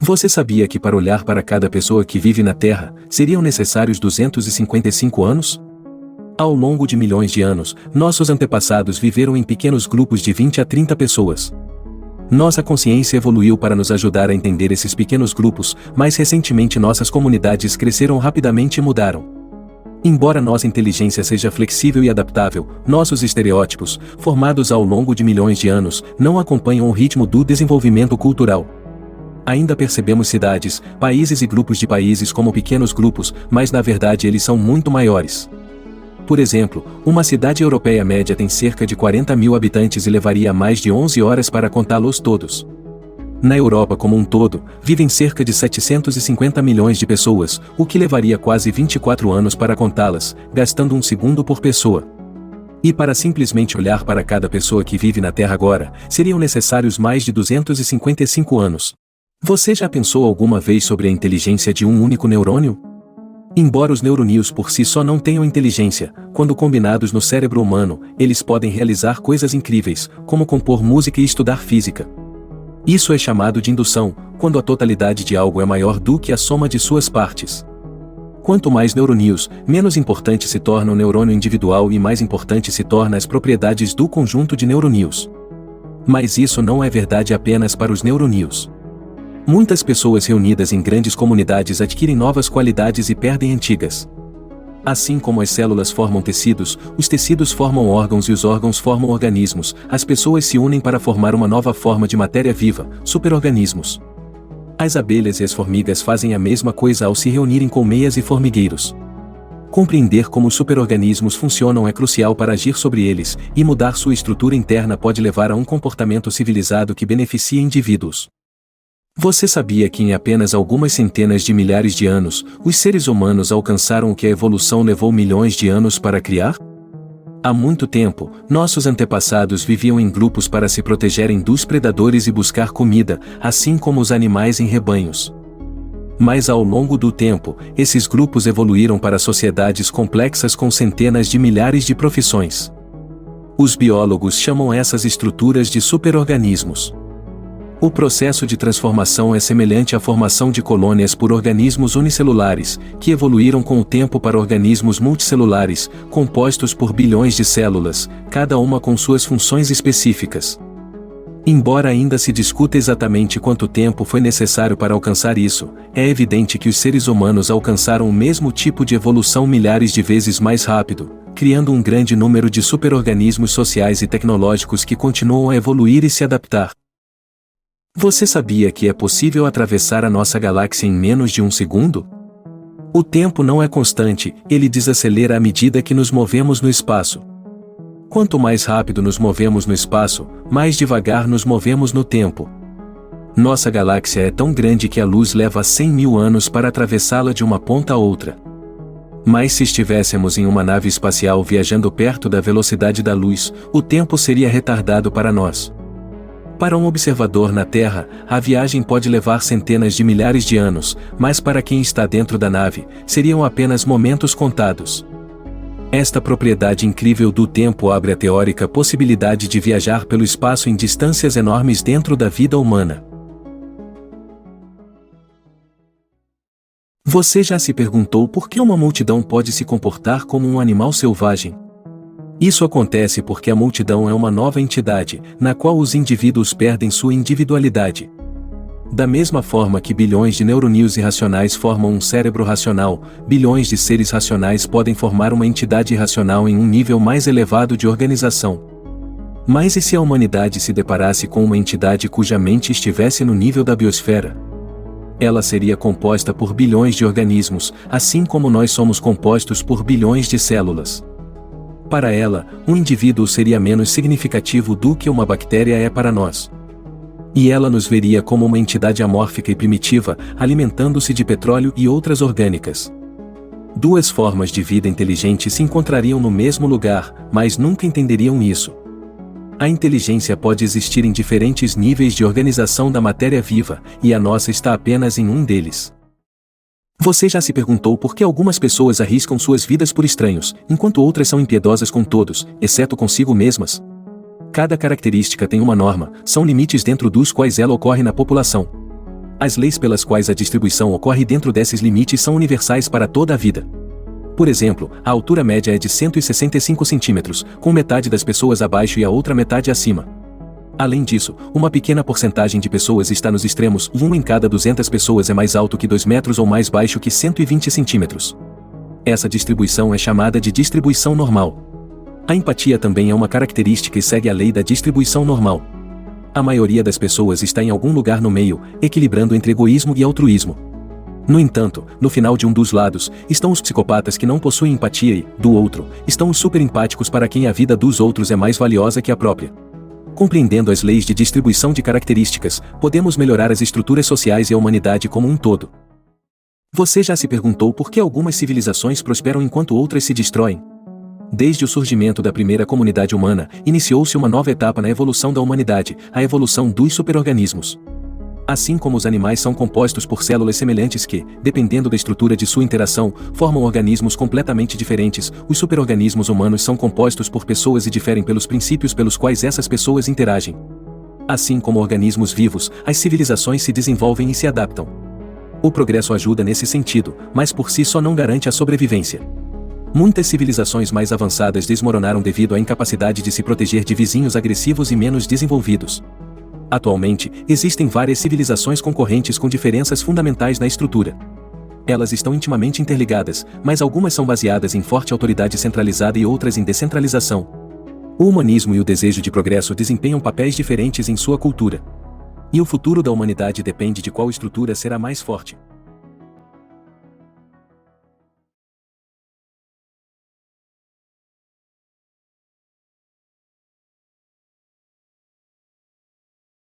Você sabia que para olhar para cada pessoa que vive na Terra, seriam necessários 255 anos? Ao longo de milhões de anos, nossos antepassados viveram em pequenos grupos de 20 a 30 pessoas. Nossa consciência evoluiu para nos ajudar a entender esses pequenos grupos, mas recentemente nossas comunidades cresceram rapidamente e mudaram. Embora nossa inteligência seja flexível e adaptável, nossos estereótipos, formados ao longo de milhões de anos, não acompanham o ritmo do desenvolvimento cultural. Ainda percebemos cidades, países e grupos de países como pequenos grupos, mas na verdade eles são muito maiores. Por exemplo, uma cidade europeia média tem cerca de 40 mil habitantes e levaria mais de 11 horas para contá-los todos. Na Europa como um todo, vivem cerca de 750 milhões de pessoas, o que levaria quase 24 anos para contá-las, gastando um segundo por pessoa. E para simplesmente olhar para cada pessoa que vive na Terra agora, seriam necessários mais de 255 anos. Você já pensou alguma vez sobre a inteligência de um único neurônio? Embora os neurônios por si só não tenham inteligência, quando combinados no cérebro humano, eles podem realizar coisas incríveis, como compor música e estudar física. Isso é chamado de indução, quando a totalidade de algo é maior do que a soma de suas partes. Quanto mais neurônios, menos importante se torna o neurônio individual e mais importante se tornam as propriedades do conjunto de neurônios. Mas isso não é verdade apenas para os neurônios. Muitas pessoas reunidas em grandes comunidades adquirem novas qualidades e perdem antigas. Assim como as células formam tecidos, os tecidos formam órgãos e os órgãos formam organismos, as pessoas se unem para formar uma nova forma de matéria viva, superorganismos. As abelhas e as formigas fazem a mesma coisa ao se reunirem colmeias e formigueiros. Compreender como os superorganismos funcionam é crucial para agir sobre eles, e mudar sua estrutura interna pode levar a um comportamento civilizado que beneficia indivíduos. Você sabia que em apenas algumas centenas de milhares de anos, os seres humanos alcançaram o que a evolução levou milhões de anos para criar? Há muito tempo, nossos antepassados viviam em grupos para se protegerem dos predadores e buscar comida, assim como os animais em rebanhos. Mas ao longo do tempo, esses grupos evoluíram para sociedades complexas com centenas de milhares de profissões. Os biólogos chamam essas estruturas de superorganismos. O processo de transformação é semelhante à formação de colônias por organismos unicelulares, que evoluíram com o tempo para organismos multicelulares, compostos por bilhões de células, cada uma com suas funções específicas. Embora ainda se discuta exatamente quanto tempo foi necessário para alcançar isso, é evidente que os seres humanos alcançaram o mesmo tipo de evolução milhares de vezes mais rápido, criando um grande número de superorganismos sociais e tecnológicos que continuam a evoluir e se adaptar. Você sabia que é possível atravessar a nossa galáxia em menos de um segundo? O tempo não é constante, ele desacelera à medida que nos movemos no espaço. Quanto mais rápido nos movemos no espaço, mais devagar nos movemos no tempo. Nossa galáxia é tão grande que a luz leva 100 mil anos para atravessá-la de uma ponta a outra. Mas se estivéssemos em uma nave espacial viajando perto da velocidade da luz, o tempo seria retardado para nós. Para um observador na Terra, a viagem pode levar centenas de milhares de anos, mas para quem está dentro da nave, seriam apenas momentos contados. Esta propriedade incrível do tempo abre a teórica possibilidade de viajar pelo espaço em distâncias enormes dentro da vida humana. Você já se perguntou por que uma multidão pode se comportar como um animal selvagem? Isso acontece porque a multidão é uma nova entidade, na qual os indivíduos perdem sua individualidade. Da mesma forma que bilhões de neurônios irracionais formam um cérebro racional, bilhões de seres racionais podem formar uma entidade irracional em um nível mais elevado de organização. Mas e se a humanidade se deparasse com uma entidade cuja mente estivesse no nível da biosfera? Ela seria composta por bilhões de organismos, assim como nós somos compostos por bilhões de células. Para ela, um indivíduo seria menos significativo do que uma bactéria é para nós. E ela nos veria como uma entidade amórfica e primitiva, alimentando-se de petróleo e outras orgânicas. Duas formas de vida inteligente se encontrariam no mesmo lugar, mas nunca entenderiam isso. A inteligência pode existir em diferentes níveis de organização da matéria viva, e a nossa está apenas em um deles. Você já se perguntou por que algumas pessoas arriscam suas vidas por estranhos, enquanto outras são impiedosas com todos, exceto consigo mesmas? Cada característica tem uma norma, são limites dentro dos quais ela ocorre na população. As leis pelas quais a distribuição ocorre dentro desses limites são universais para toda a vida. Por exemplo, a altura média é de 165 centímetros, com metade das pessoas abaixo e a outra metade acima. Além disso, uma pequena porcentagem de pessoas está nos extremos, e 1 em cada 200 pessoas é mais alto que 2 metros ou mais baixo que 120 centímetros. Essa distribuição é chamada de distribuição normal. A empatia também é uma característica e segue a lei da distribuição normal. A maioria das pessoas está em algum lugar no meio, equilibrando entre egoísmo e altruísmo. No entanto, no final de um dos lados, estão os psicopatas que não possuem empatia e, do outro, estão os superempáticos para quem a vida dos outros é mais valiosa que a própria. Compreendendo as leis de distribuição de características, podemos melhorar as estruturas sociais e a humanidade como um todo. Você já se perguntou por que algumas civilizações prosperam enquanto outras se destroem? Desde o surgimento da primeira comunidade humana, iniciou-se uma nova etapa na evolução da humanidade, a evolução dos superorganismos. Assim como os animais são compostos por células semelhantes que, dependendo da estrutura de sua interação, formam organismos completamente diferentes, os superorganismos humanos são compostos por pessoas e diferem pelos princípios pelos quais essas pessoas interagem. Assim como organismos vivos, as civilizações se desenvolvem e se adaptam. O progresso ajuda nesse sentido, mas por si só não garante a sobrevivência. Muitas civilizações mais avançadas desmoronaram devido à incapacidade de se proteger de vizinhos agressivos e menos desenvolvidos. Atualmente, existem várias civilizações concorrentes com diferenças fundamentais na estrutura. Elas estão intimamente interligadas, mas algumas são baseadas em forte autoridade centralizada e outras em descentralização. O humanismo e o desejo de progresso desempenham papéis diferentes em sua cultura. E o futuro da humanidade depende de qual estrutura será mais forte.